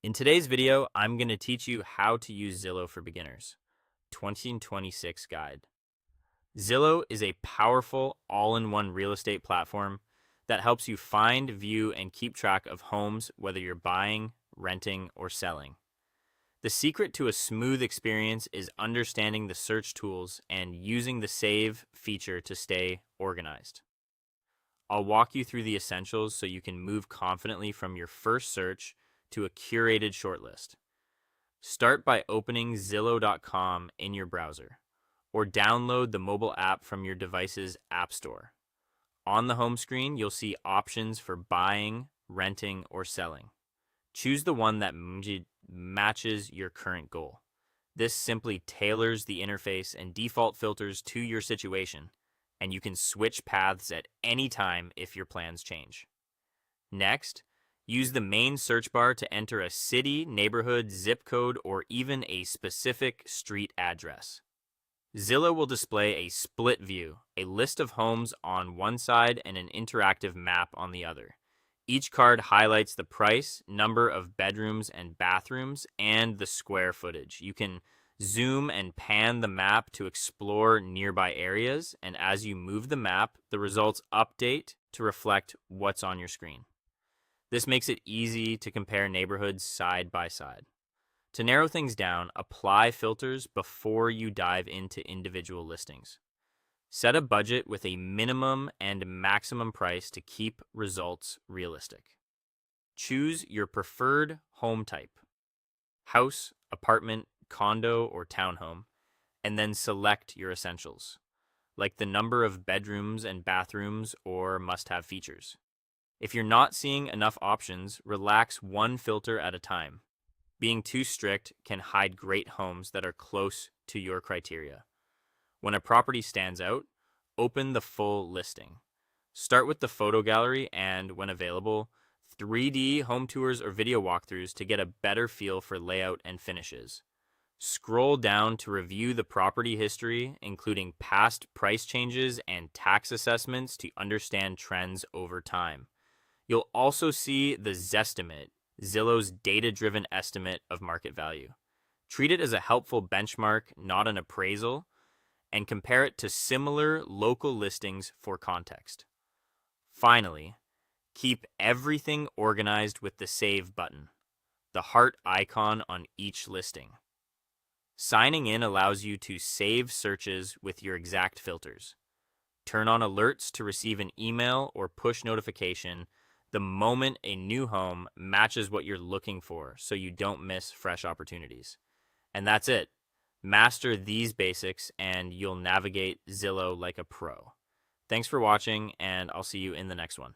In today's video, I'm going to teach you how to use Zillow for beginners. 2026 guide. Zillow is a powerful all-in-one real estate platform that helps you find, view, and keep track of homes whether you're buying, renting, or selling. The secret to a smooth experience is understanding the search tools and using the save feature to stay organized. I'll walk you through the essentials so you can move confidently from your first search to a curated shortlist. Start by opening Zillow.com in your browser, or download the mobile app from your device's app store. On the home screen, you'll see options for buying, renting, or selling. Choose the one that matches your current goal. This simply tailors the interface and default filters to your situation, and you can switch paths at any time if your plans change. Next, use the main search bar to enter a city, neighborhood, zip code, or even a specific street address. Zillow will display a split view, a list of homes on one side and an interactive map on the other. Each card highlights the price, number of bedrooms and bathrooms, and the square footage. You can zoom and pan the map to explore nearby areas, and as you move the map, the results update to reflect what's on your screen. This makes it easy to compare neighborhoods side by side. To narrow things down, apply filters before you dive into individual listings. Set a budget with a minimum and maximum price to keep results realistic. Choose your preferred home type, house, apartment, condo, or townhome, and then select your essentials, like the number of bedrooms and bathrooms or must-have features. If you're not seeing enough options, relax one filter at a time. Being too strict can hide great homes that are close to your criteria. When a property stands out, open the full listing. Start with the photo gallery and, when available, 3D home tours or video walkthroughs to get a better feel for layout and finishes. Scroll down to review the property history, including past price changes and tax assessments to understand trends over time. You'll also see the Zestimate, Zillow's data-driven estimate of market value. Treat it as a helpful benchmark, not an appraisal, and compare it to similar local listings for context. Finally, keep everything organized with the Save button, the heart icon on each listing. Signing in allows you to save searches with your exact filters. Turn on alerts to receive an email or push notification the moment a new home matches what you're looking for so you don't miss fresh opportunities. And that's it. Master these basics and you'll navigate Zillow like a pro. Thanks for watching, and I'll see you in the next one.